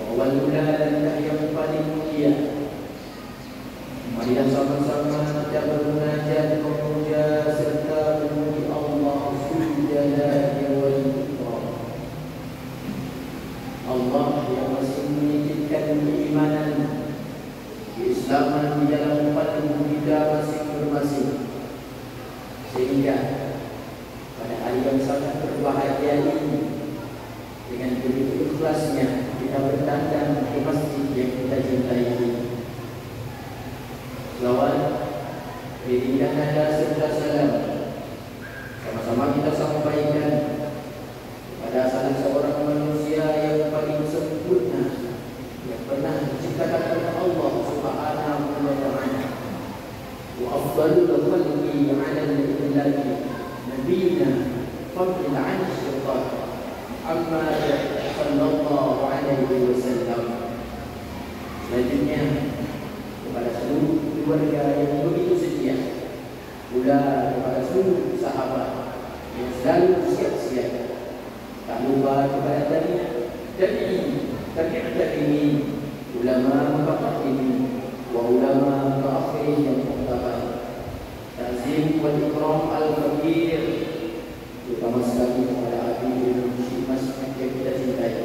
awal mula dan yang paling mulia. Marilah sama-sama kita bermunajat, memuja serta memuji Allah Subhanahu wa Ta'ala. Allah yang masih menitipkan keimanan, keislaman di dalam qalbu kita masing-masing, sehingga pada hari yang sangat berbahagia ini, dengan begitu ikhlasnya kita bertandang ke masjid yang kita cintai ini. Selawat, berikan nada serta salam sama-sama kita sampaikan kepada salah seorang manusia yang paling sempurna yang pernah diciptakan oleh Allah Subhanahu wa Ta'ala. Wa afdalul khalqi 'ala al-ilahi nabiyina fadl 'an syaitan amma sallallahu alaihi wasallam. Selanjutnya kepada seluruh keluarga yang begitu setia, pula kepada seluruh sahabat yang selalu siap siaga. Tak lupa kepada tabi'in, ulama mutaqaddimin wa ulama mutaakhirin yang muhtabar. Ta'zim wal ikram al-kabir, terutama sekali kepada Habib Mas yang kita cintai.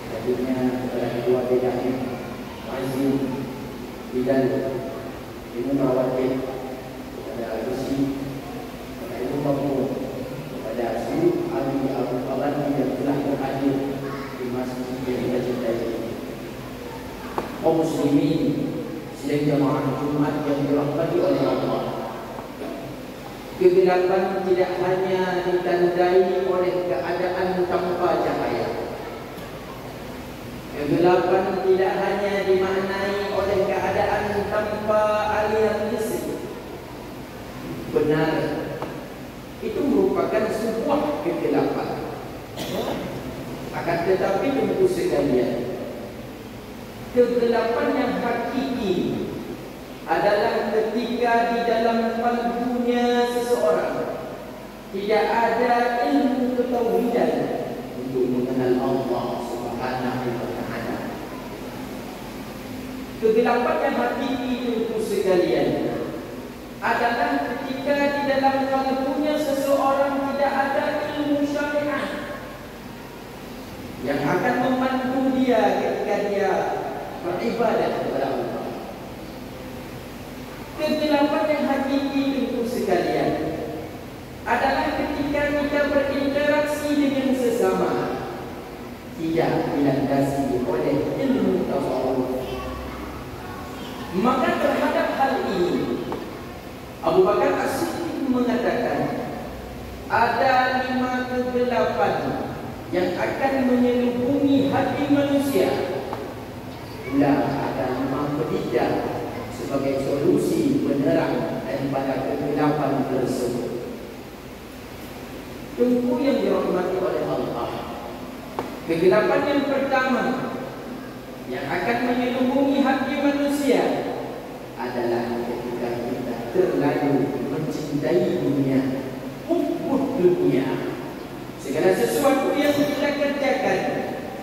Selanjutnya kepada kedua bedanya Azim Bilal Ibu Mawakil, kepada Rusi, kepada Ibu Mabu, kepada seluruh ahli Abu Abadi yang telah berhadir di masjid yang kita cintai. Kaum muslimin sidang jamaah Jumat yang dirahmati oleh Allah, kegelapan tidak hanya ditandai oleh keadaan tanpa cahaya. Kegelapan tidak hanya dimaknai oleh keadaan tanpa aliran listrik. Benar, itu merupakan sebuah kegelapan. Akan tetapi tentu sekalian, kegelapan yang hakiki adalah ketika di dalam kalbunya seseorang tidak ada ilmu ketauhidan untuk mengenal Allah Subhanahu wa Ta'ala. Kegelapan yang hakiki itu sekalian adalah ketika di dalam kalbunya seseorang tidak ada ilmu syariat yang akan membantu dia ketika dia beribadah kepada Allah. Kegelapan yang hakiki itu sekalian adalah ketika kita berinteraksi dengan sesama tidak dilandasi oleh ilmu tasawuf. Maka terhadap hal ini Abu Bakar As-Siddiq mengatakan ada 5 kegelapan yang akan menyelubungi hati manusia. Pula ada 5 pedida sebagai solusi penerang daripada kegelapan tersebut. Tunggu yang dirahmati oleh Allah, kegelapan yang pertama yang akan menyelubungi hati manusia adalah ketika kita terlalu mencintai dunia, hubbud dunia. Segala sesuatu yang kita kerjakan,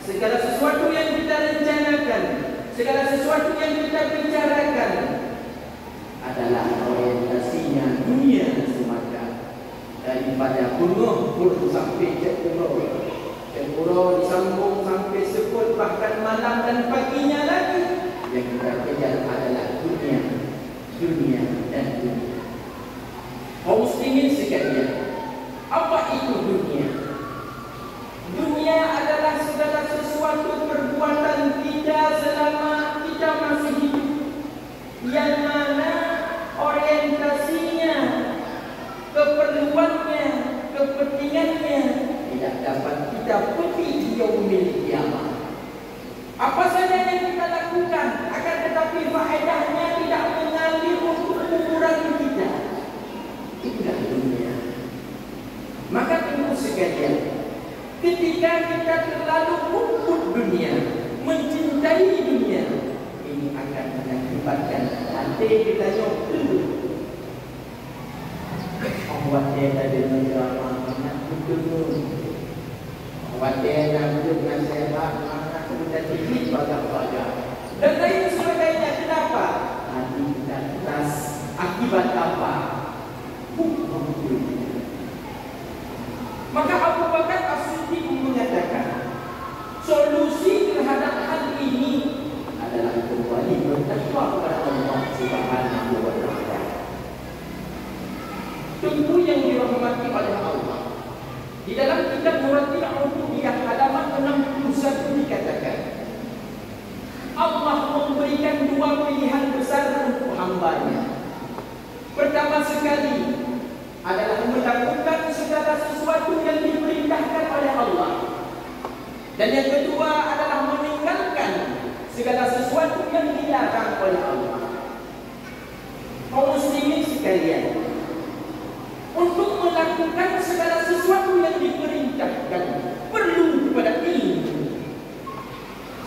segala sesuatu yang kita rencanakan, segala sesuatu yang kita bicarakan adalah orientasinya dunia semata. Daripada bunuh sampai cekuro disambung sampai sekut, bahkan malam dan paginya lagi, yang kita kejar adalah dunia dan dunia. Kaum muslimin sekalian, apa itu dunia? Dunia adalah segala sesuatu perbuatan kita selama kita masih hidup, yang mana orientasinya, keperluannya, kepentingannya tidak dapat kita petik di yaumil kiamah. Apa saja yang kita lakukan, akan tetapi faedahnya tidak mengalir untuk ukuran kita. Itulah dunia. Maka tunggu sekalian, ketika kita terlalu hubbud dunia, mencintai dunia, ini akan mengakibatkan hati kita yang dulu. Awak dia tadi menceramah anak itu, awak dia nak duduk nasihat anak itu tadi. berbagai-bagai dan lain sebagainya. Kenapa? Nanti kita keras. Akibat apa? Hukum. Maka Abu Bakar As-Siddiq mengatakan, solusi terhadap hal ini adalah kembali bertakwa kepada Allah Subhanahu wa Ta'ala. Tentu yang dirahmati oleh Allah. Di dalam kitab Muratil Ubudiyah halaman 61 dikatakan, Allah memberikan dua pilihan besar untuk hamba-Nya. Pertama sekali adalah melakukan segala sesuatu yang diperintahkan oleh Allah. Dan yang kedua adalah meninggalkan segala sesuatu yang dilarang oleh Allah. Kaum muslimin sekalian, untuk melakukan segala sesuatu yang diperintahkan perlu kepada ilmu.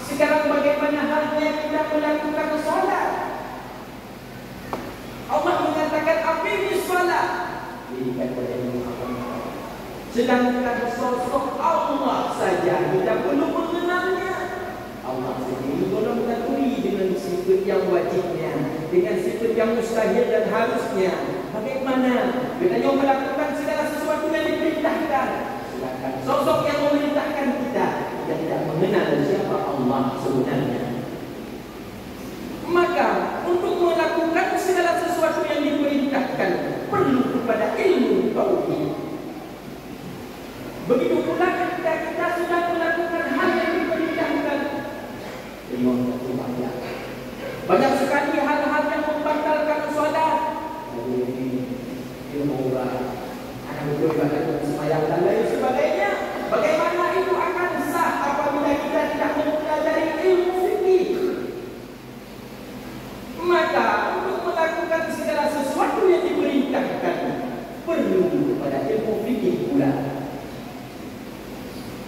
Sekarang bagaimana halnya kita melakukan solat? Allah mengatakan aqimis shalah, dirikan oleh Muhammad. Sedangkan sosok Allah saja kita perlu mengenalnya. Allah sendiri belum mengetahui dengan sifat yang wajibnya, dengan sifat yang mustahil dan harusnya. Bagaimana kita yang melakukan segala sesuatu yang diperintahkan, sedangkan sosok yang memerintahkan kita tidak mengenal siapa Allah sebenarnya. Maka untuk melakukan segala sesuatu yang diperintahkan perlu kepada ilmu tauhid. Begitu pula ketika kita sudah melakukan hal yang diperintahkan, banyak sekali hal-hal yang membatalkan solat. Sembahyang dan lain sebagainya. Bagaimana itu akan sah apabila kita tidak mempelajari ilmu fikih? Maka untuk melakukan segala sesuatu yang diperintahkan perlu kepada ilmu fikih pula.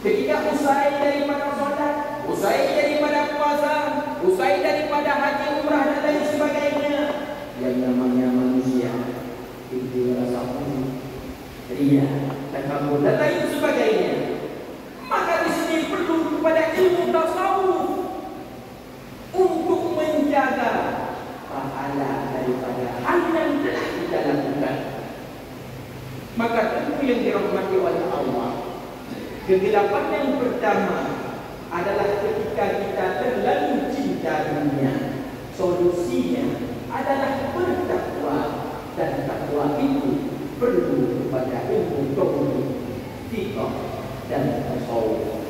Ketika usai daripada solat, usai daripada puasa, usai daripada haji, umrah dan lain sebagainya, yang namanya manusia itu rasa ria, takabur dan lain sebagainya. Maka di sini perlu kepada ilmu tasawuf untuk menjaga pahala daripada hal yang telah kita lakukan. Maka tentu yang dirahmati oleh Allah, kegelapan yang pertama adalah ketika kita terlalu cinta dunia. Solusinya adalah bertakwa, dan takwa itu perlu kepada ilmu tauhid, fiqh dan tasawuf.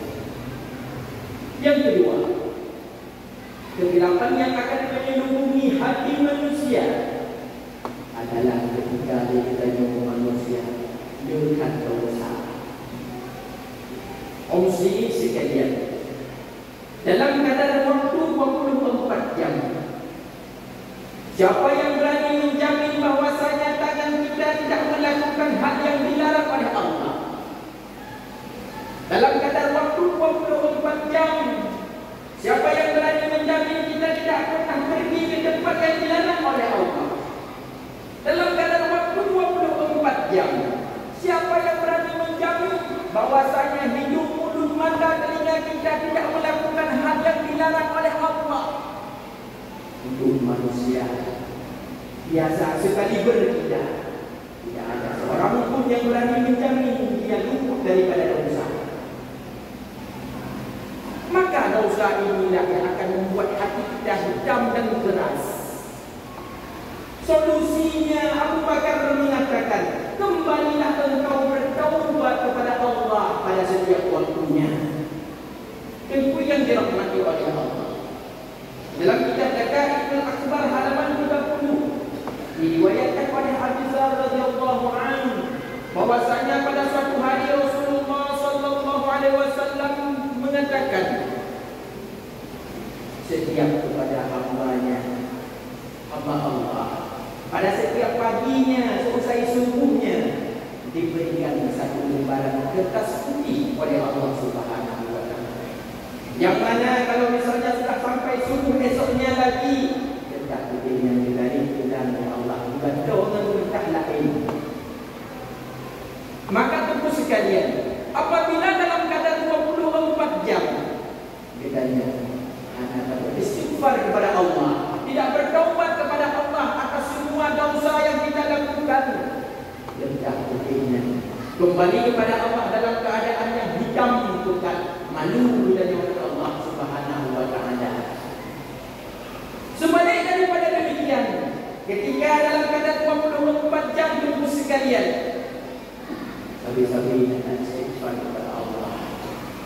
Yang kedua, kegelapan yang akan menyelubungi hati manusia adalah ketika kita manusia dengan dosa. Muslimin sekalian, dalam kadar waktu 24 jam, siapa yang berani menjamin bahwasanya tangan kita tidak melakukan hal yang dilarang oleh Allah? Dalam kadar waktu 24 jam, siapa yang berani menjamin kita tidak pernah pergi ke tempat yang dilarang oleh Allah? Dalam kadar waktu 24 jam, siapa yang berani menjamin bahwasanya hidung, mulut, mata, telinga kita tidak melakukan hal yang dilarang oleh Allah? Untuk manusia biasa sekali berkidah, tidak ada seorang pun yang berani menjamin dia luput daripada dosa. Maka dosa inilah yang akan membuat hati kita hitam dan keras. Solusinya Abu Bakar mengatakan, kembalilah engkau bertaubat kepada Allah pada setiap waktunya. Tentu yang dirahmati oleh Allah. Dalam kitab Daqaiqul Akbar halaman 30 diriwayatkan oleh Abu Dzar radhiyallahu anhu bahwasanya pada suatu hari Rasulullah sallallahu alaihi wasallam mengatakan, setiap kepada hamba-Nya, hamba Allah, pada setiap paginya seusai subuhnya diberikan satu lembaran kertas putih oleh Allah Subhanahu wa Ta'ala, yang mana kalau misalnya sudah sampai subuh esoknya lagi tetap diberikan dari Tuhan Allah, bukan dengan berkah lain. Maka tentu sekalian, apabila dalam kadar 24 jam bedanya Anda beristighfar kepada Allah, tidak bertaubat kepada Allah atas semua dosa yang kita lakukan. Letak hatinya kembali kepada Allah dalam keadaan yang hitam bukan malu dan kepada Allah Subhanahu wa taala. Sebalik daripada demikian, ketika dalam keadaan 24 jam tunggu sekalian, sabi-sabi dan istighfar kepada Allah,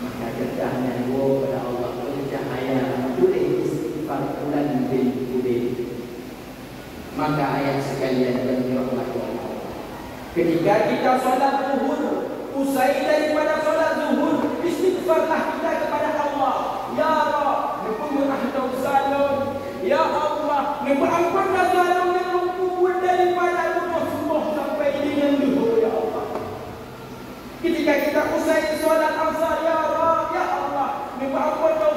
maka cerdahnya dua kepada Allah bercahaya boleh istighfar bulan bin bulan. Maka ayat sekalian yang dirahmati Allah, ketika kita solat zuhur, usai daripada solat zuhur, istighfarlah kita kepada Allah. Ya Rabb, nepun ahdau salun. Ya Allah, nepun salun yang lumpuh daripada Rasulullah sampai dengan zuhur, ya Allah. Ketika kita usai solat asar, ya Rabb, ya Allah, nepun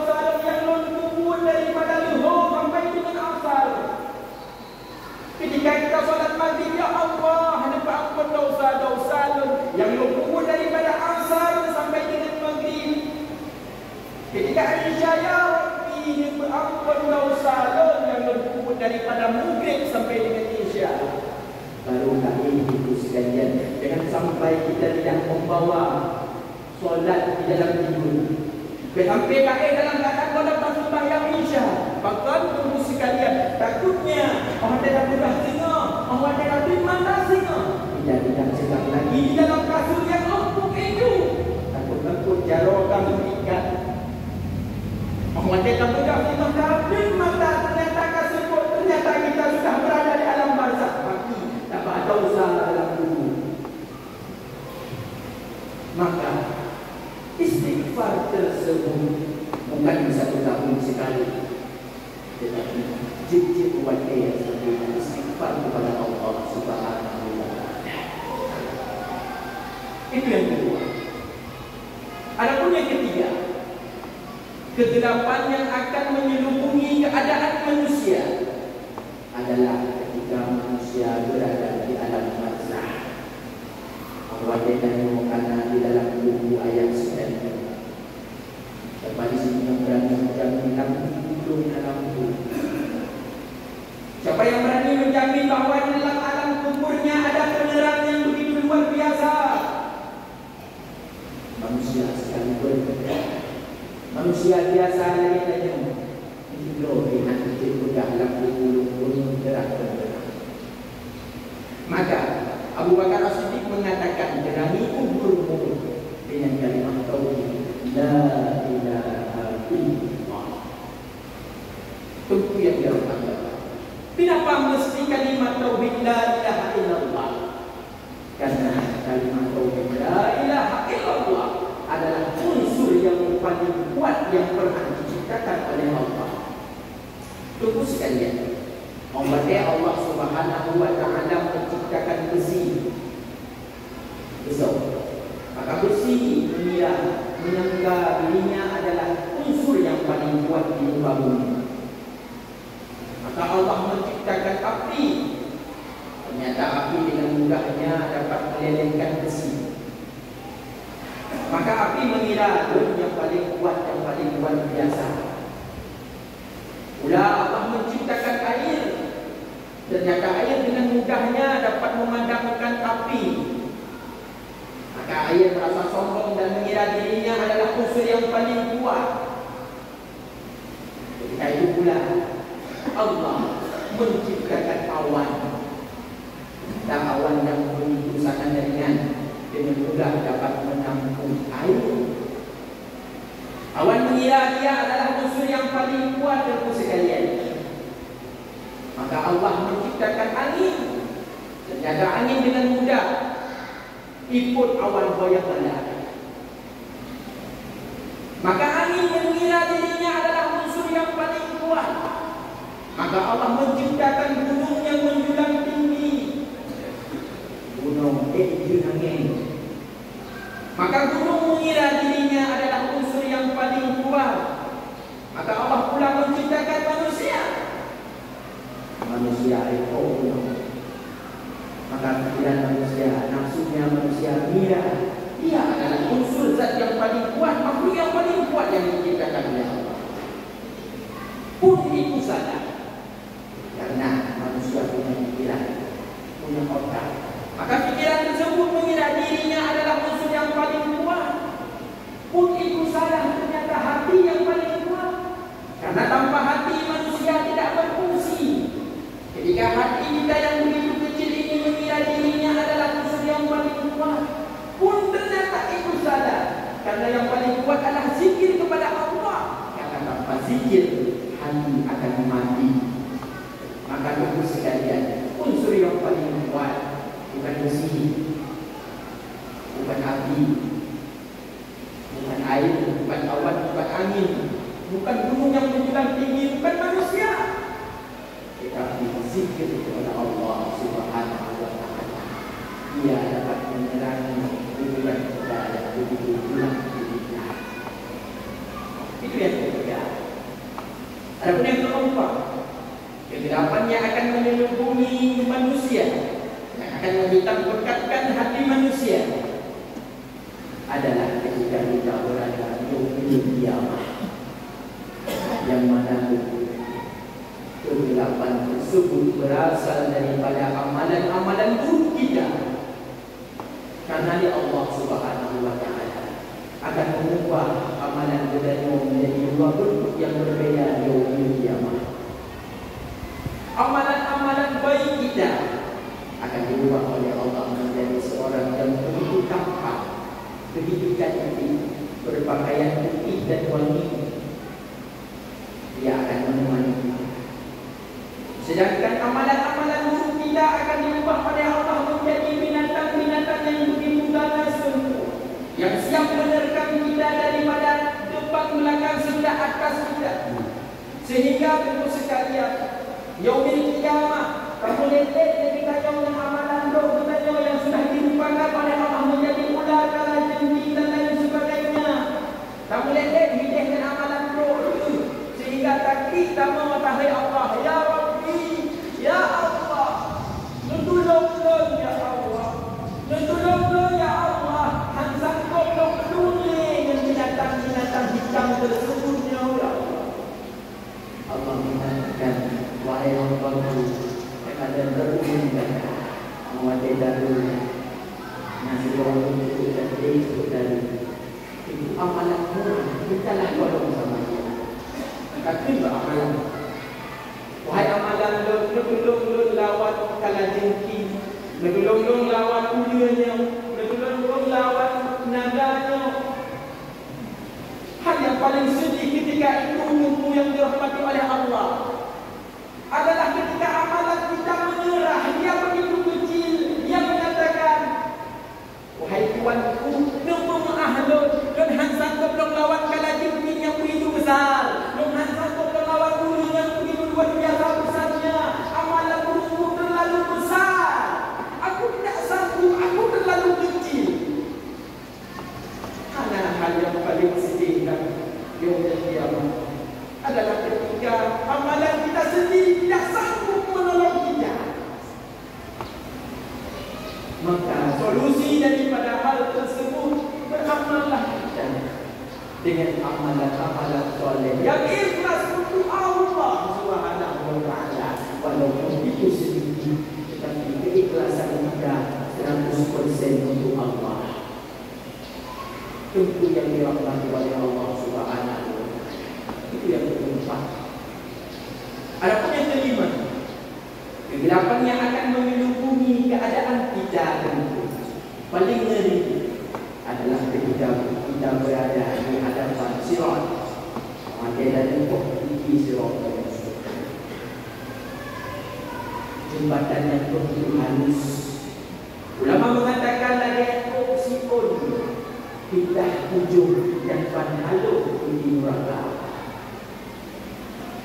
salun yang lumpuh daripada zuhur sampai dengan asar. Ketika kita solat maghrib, ya Allah, hanya ampun dosa-dosa yang lumpuh daripada asar sampai dengan maghrib. Ketika Isya, ya Rabbi, ampun dosa yang lumpuh daripada maghrib sampai dengan Isya. Baru kali itu sekalian, jangan sampai kita tidak membawa solat di dalam tidur. Sampai dalam keadaan pada sembahyang Isya, bahkan tunggu sekalian, takutnya orang tidak mudah dengar, orang tidak terima kasihnya. Tidak sedang lagi di dalam kasur yang empuk itu. Takut-takut jarokan mengikat. Orang tidak mudah dengar, tapi mata ternyata kasur pun ternyata kita sudah berada di alam barzakh. Mati, tak ada usaha dalam tubuh. Maka istighfar tersebut bukan 1 tahun sekali, tetapi jujur wajib seperti istighfar kepada Allah Subhanahu wa taala. Itu yang kedua. Adapun yang ketiga, kegelapan yang akan menyelubungi keadaan manusia adalah ketika manusia berada di alam barzakh. Wajib dan mengkana di dalam buku ayat 9. Lepas di sini yang berani menjamin lampu dalam buku. Siapa yang berani menjamin bahawa di dalam alam kuburnya ada penerang yang begitu luar biasa? Manusia sekalipun, manusia biasa lagi saja. Itu dengan sudah lampu pun terang. Maka Abu Bakar As-Siddiq mengatakan, "Gerangi kuburmu dengan kalimat tauhid, la ilaha illallah." Itu yang dilakukan. Kenapa mesti kalimat tauhid la ilaha illallah? Karena kalimat tauhid la ilaha illallah adalah unsur yang paling kuat yang pernah diciptakan oleh Allah. Tunggu sekalian. Membaca Allah Subhanahu wa taala menciptakan besi. Besok, maka besi menyangka dirinya adalah unsur yang paling kuat di muka bumi. Maka Allah menciptakan api. Ternyata api dengan mudahnya dapat melelehkan besi. Maka api mengira yang paling kuat, yang paling luar biasa. Pula Allah menciptakan air. Ternyata air dengan mudahnya dapat memadamkan api. Maka air merasa sombong dan mengira dirinya adalah unsur yang paling kuat. Ketika itu pula Allah menciptakan awan. Dan awan yang begitu sangat ringan dengan mudah dapat menampung air. Awan mengira dia adalah unsur yang paling kuat dalam sekalian. Maka Allah menciptakan angin. Ternyata angin dengan mudah ikut awan goyang melanda. Maka angin mengira dirinya adalah unsur yang paling kuat. Maka Allah menciptakan gunung yang menjulang tinggi. Gunung angin. Maka gunung mengira dirinya adalah unsur yang paling kuat. Maka Allah pula menciptakan manusia. Manusia itu maka pikiran manusia, nafsunya manusia mira, dia adalah unsur zat yang paling kuat, makhluk yang paling kuat yang diciptakan oleh Allah. pun itu salah. Karena manusia punya pikiran, punya otak. Maka pikiran tersebut mengira dirinya adalah musuh yang paling kuat. Pun itu salah, ternyata hati yang paling kuat. Karena tanpa hati manusia tidak berfungsi. Ketika hati kita yang begitu kecil ini mengira dirinya adalah musuh yang paling kuat, pun ternyata itu salah. Karena yang paling kuat adalah zikir kepada Allah. Karena tanpa zikir hati akan mati. Maka ibu sekalian, unsur yang paling kuat bukan besi, bukan api, bukan air, bukan awan, bukan angin, bukan gunung yang menjulang tinggi, bukan manusia, tetapi zikir kepada Allah Subhanahu wa Ta'ala. Ia dapat menerangi pikiran kita yang begitu gelap hidupnya. Itu yang ketiga. Adapun yang keempat, kegelapannya akan menyelubungi manusia, yang akan menghitam pekatkan hati manusia adalah ketika kita berada di kiamat, yang mana kegelapan tersebut berasal daripada amalan-amalan buruk kita. Karena Allah Subhanahu wa Ta'ala akan mengubah amalan kita menjadi dua bentuk yang berbeda di kiamat. Amalan-amalan baik kita akan diubah oleh Allah menjadi seorang yang begitu tampan, begitu cantik, berpakaian putih dan wangi. Dia akan menemani kita. Sedangkan amalan-amalan buruk kita akan diubah oleh Allah menjadi binatang-binatang yang begitu ganas sempurna, yang siap menerkam kita daripada depan, belakang, serta atas kita. Sehingga tentu sekalian, yaumil qiyamah, kamu lihat ketika yang amalan doa kita yang sudah dilupakan oleh Allah menjadi ular, kalajengking dan lain sebagainya. Kamu lihat hidupkan amalan doa itu, sehingga tak kita mengetahui Allah, ya Rabbi, ya Allah, tolong ya Allah, tolong ya Allah, hansan tolong peduli dengan binatang-binatang hitam tersebut ya Allah. Allah mengatakan, wahai hambaku yang ada berhubung dengan muatai darul nasi goreng itu dan itu dari itu amalanmu, kita lah tolong sama dia. Maka itu amalan. Wahai amalan tolong lawan kalajengking, tolong lawan ulirnya, tolong lawan naganya. Hal yang paling sedih ketika itu yang dirahmati oleh Allah adalah ketika amalan kita menyerah. Dia begitu kecil, dia mengatakan, wahai tuanku, nunggu ahlul, dan hansan tolong lawan kalajengking yang begitu besar, dan hansan tolong lawan ulu yang begitu luar biasa besarnya. Amalan burukku terlalu besar, aku tidak sanggup, aku terlalu kecil. Karena hal yang paling sedihkan yaumil qiyamah adalah ketika amalan kita sendiri tidak sanggup menolong kita. Maka solusi daripada hal tersebut, beramallah kita dengan amalan-amalan soleh yang ikhlas untuk Allah Subhanahu wa Ta'ala. Walaupun itu sedikit, tetapi keikhlasan kita 100% untuk Allah. Tentu yang dirahmati oleh Allah Subhanahu wa Ta'ala. Itu yang keempat. Adapun yang kelima, kegelapan yang akan menyelubungi keadaan kita tentu paling ngeri adalah ketika kita berada di hadapan sirat. Maka dari di sirat jembatan yang begitu halus. Ulama mengatakan lagi opsiun kita ujung dan panhalu di neraka.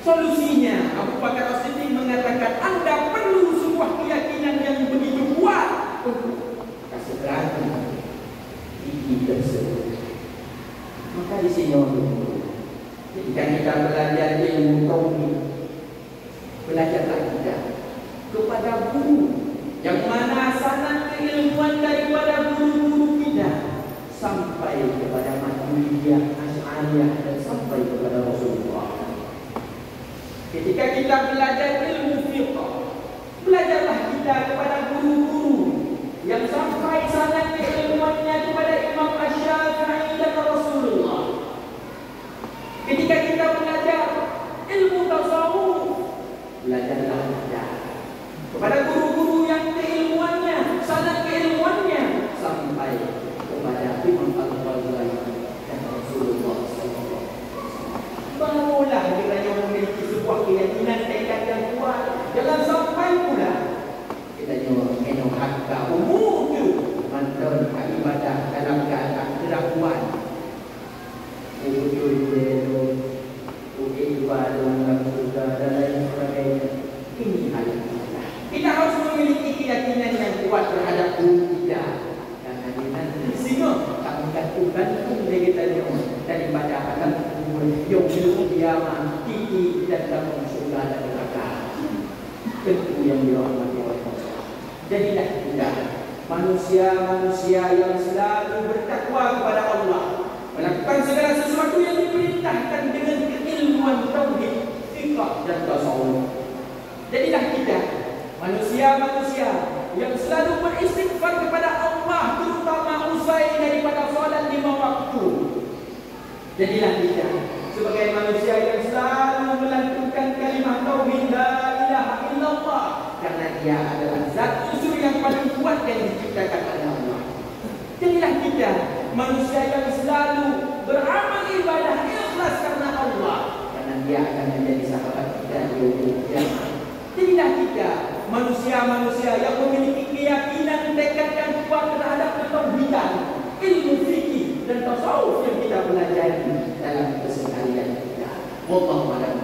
Solusinya, Abu Bakar As-Siddiq mengatakan, Anda perlu sebuah keyakinan yang begitu kuat untuk kasih berani gigi tersebut. Maka di sini ketika kita belajar ilmu tauhid, belajarlah kita kepada guru yang mana sanad keilmuan daripada guru-guru kita sampai kepada Maturidiyah, Asy'ariyah dan sampai kepada Rasulullah. Ketika kita belajar ilmu fiqh, belajarlah kita kepada guru-guru yang sampai sanad keilmuannya kepada Imam Asy-Syafi'i dan Rasulullah. Ketika kita belajar ilmu tasawuf, belajarlah kita kepada guru-guru yang keilmuannya, sanad keilmuannya sampai kepada Imam Al-Ghazali dan Rasulullah SAW. Barulah kita memiliki sebuah keyakinan tekad yang kuat. Jangan sampai pula kita kena harga umur tu mantan ibadah dalam keadaan keraguan. Dan lain sebagainya. Ini hal yang salah. Kita harus memiliki keyakinan yang kuat terhadap guru kita. Karena nanti sehingga kami gantung kita daripada akan yang belum diaman tinggi dan dalam surga dan neraka. Tentu yang dirahmati oleh Allah. Jadilah kita manusia-manusia yang selalu bertakwa kepada Allah, melakukan segala sesuatu yang diperintahkan dengan keilmuan tauhid, fiqh dan tasawuf. Jadilah kita manusia-manusia yang selalu beristighfar kepada Allah, terutama usai daripada solat 5 waktu. Jadilah kita sebagai manusia yang selalu melantunkan kalimah tauhid la ilaha illallah, karena dia adalah zat unsur yang paling kuat yang diciptakan oleh Allah. Jadilah kita manusia yang selalu beramal ibadah ikhlas karena Allah, karena dia akan menjadi sahabat kita di yaumul qiyamah. Jadilah kita manusia-manusia yang memiliki keyakinan tekad yang kuat terhadap ketauhidan, ilmu fikih dan tasawuf yang kita pelajari dalam keseharian kita. Wallahu a'lam.